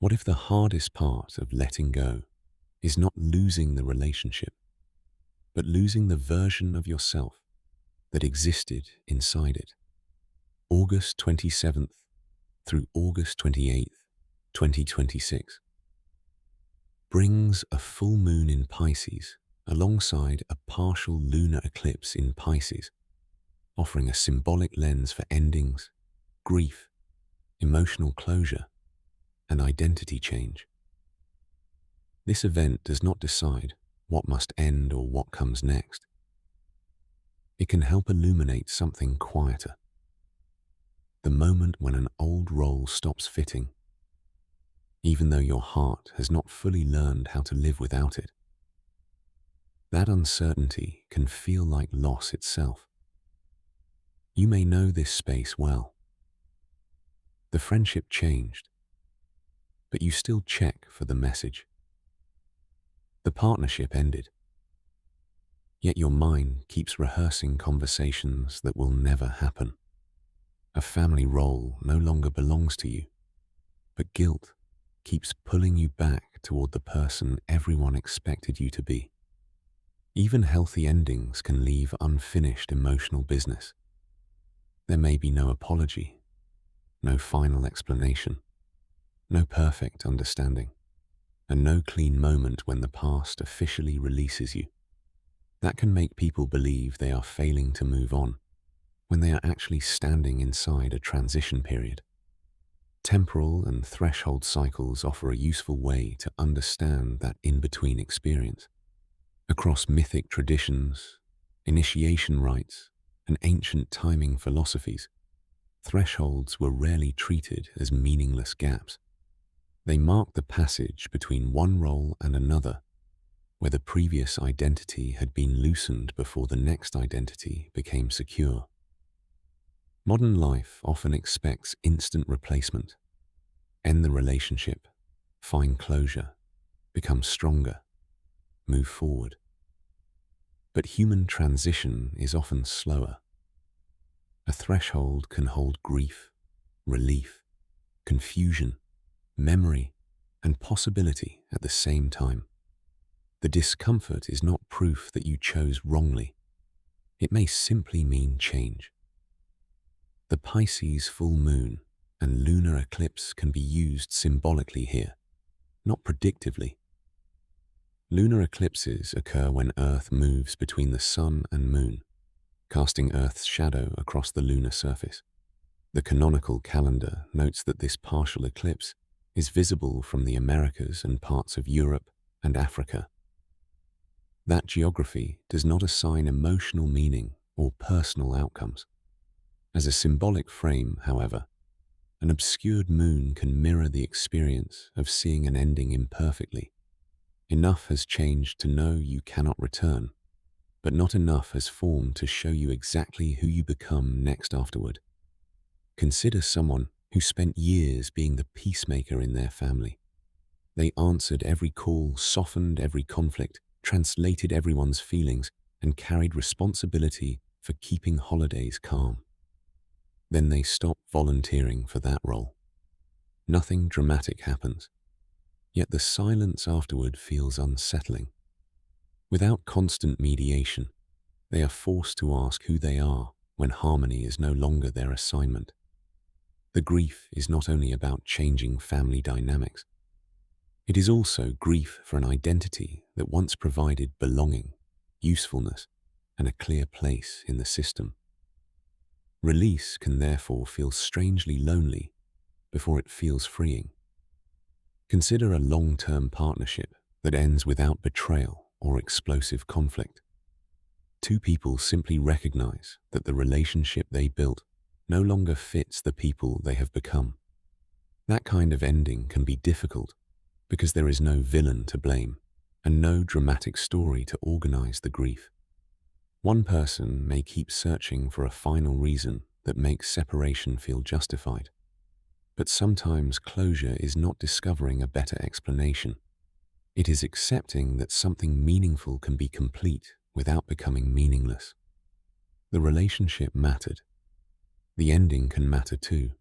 What if the hardest part of letting go is not losing the relationship, but losing the version of yourself that existed inside it? August 27th through August 28th, 2026, brings a full moon in Pisces alongside a partial lunar eclipse in Pisces, offering a symbolic lens for endings, grief, emotional closure, and identity change. This event does not decide what must end or what comes next. It can help illuminate something quieter. The moment when an old role stops fitting, even though your heart has not fully learned how to live without it. That uncertainty can feel like loss itself. You may know this space well. The friendship changed, but you still check for the message. The partnership ended, yet your mind keeps rehearsing conversations that will never happen. A family role no longer belongs to you, but guilt keeps pulling you back toward the person everyone expected you to be. Even healthy endings can leave unfinished emotional business. There may be no apology, no final explanation, no perfect understanding, and no clean moment when the past officially releases you. That can make people believe they are failing to move on, when they are actually standing inside a transition period. Temporal and threshold cycles offer a useful way to understand that in-between experience. Across mythic traditions, initiation rites, and ancient timing philosophies, thresholds were rarely treated as meaningless gaps. They marked the passage between one role and another, where the previous identity had been loosened before the next identity became secure. Modern life often expects instant replacement. End the relationship, find closure, become stronger, move forward. But human transition is often slower. A threshold can hold grief, relief, confusion, memory, and possibility at the same time. The discomfort is not proof that you chose wrongly. It may simply mean change. The Pisces full moon and lunar eclipse can be used symbolically here, not predictively. Lunar eclipses occur when Earth moves between the Sun and Moon, casting Earth's shadow across the lunar surface. The canonical calendar notes that this partial eclipse is visible from the Americas and parts of Europe and Africa. That geography does not assign emotional meaning or personal outcomes. As a symbolic frame, however, an obscured moon can mirror the experience of seeing an ending imperfectly. Enough has changed to know you cannot return, but not enough has formed to show you exactly who you become next afterward. Consider someone who spent years being the peacemaker in their family. They answered every call, softened every conflict, translated everyone's feelings, and carried responsibility for keeping holidays calm. Then they stop volunteering for that role. Nothing dramatic happens, yet the silence afterward feels unsettling. Without constant mediation, they are forced to ask who they are when harmony is no longer their assignment. The grief is not only about changing family dynamics. It is also grief for an identity that once provided belonging, usefulness, and a clear place in the system. Release can therefore feel strangely lonely before it feels freeing. Consider a long-term partnership that ends without betrayal or explosive conflict. Two people simply recognize that the relationship they built no longer fits the people they have become. That kind of ending can be difficult because there is no villain to blame and no dramatic story to organize the grief. One person may keep searching for a final reason that makes separation feel justified. But sometimes closure is not discovering a better explanation. It is accepting that something meaningful can be complete without becoming meaningless. The relationship mattered. The ending can matter too.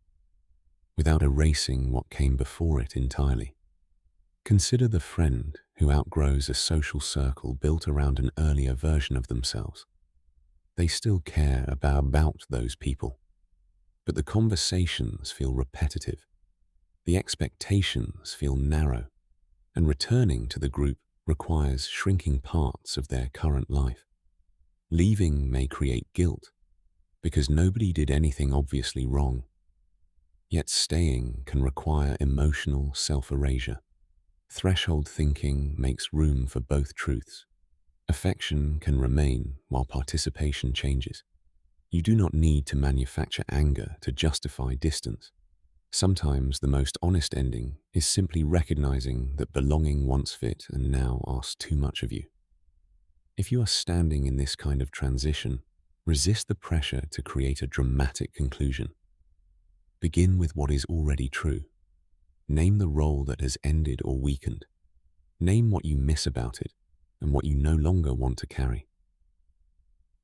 without erasing what came before it entirely. Consider the friend who outgrows a social circle built around an earlier version of themselves. They still care about those people, but the conversations feel repetitive, the expectations feel narrow, and returning to the group requires shrinking parts of their current life. Leaving may create guilt, because nobody did anything obviously wrong, yet staying can require emotional self-erasure. Threshold thinking makes room for both truths. Affection can remain while participation changes. You do not need to manufacture anger to justify distance. Sometimes the most honest ending is simply recognizing that belonging once fit and now asks too much of you. If you are standing in this kind of transition, resist the pressure to create a dramatic conclusion. Begin with what is already true. Name the role that has ended or weakened. Name what you miss about it and what you no longer want to carry.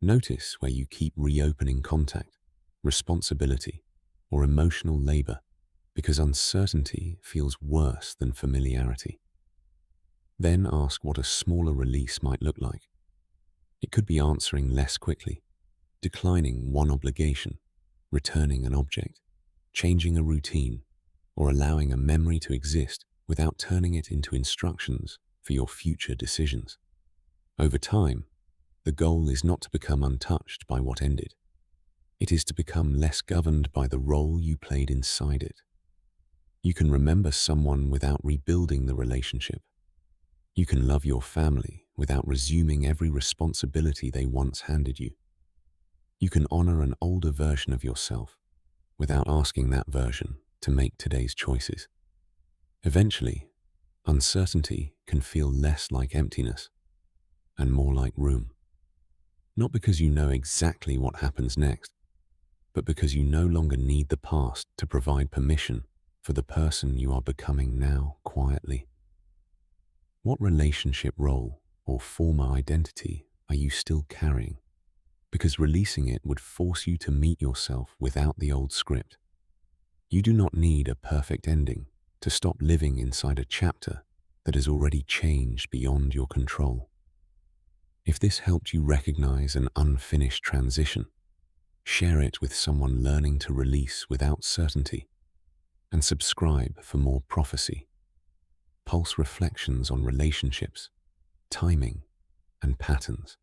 Notice where you keep reopening contact, responsibility, or emotional labor, because uncertainty feels worse than familiarity. Then ask what a smaller release might look like. It could be answering less quickly, declining one obligation, returning an object, changing a routine, or allowing a memory to exist without turning it into instructions for your future decisions. Over time, the goal is not to become untouched by what ended. It is to become less governed by the role you played inside it. You can remember someone without rebuilding the relationship. You can love your family without resuming every responsibility they once handed you. You can honor an older version of yourself without asking that version to make today's choices. Eventually, uncertainty can feel less like emptiness and more like room. Not because you know exactly what happens next, but because you no longer need the past to provide permission for the person you are becoming now quietly. What relationship role or former identity are you still carrying? Because releasing it would force you to meet yourself without the old script. You do not need a perfect ending to stop living inside a chapter that has already changed beyond your control. If this helped you recognize an unfinished transition, share it with someone learning to release without certainty, and subscribe for more prophecy, pulse reflections on relationships, timing, and patterns.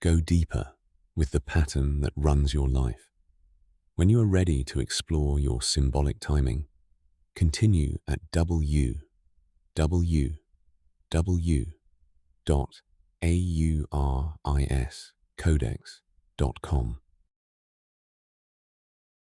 Go deeper with the pattern that runs your life. When you are ready to explore your symbolic timing, continue at www.auriscodex.com.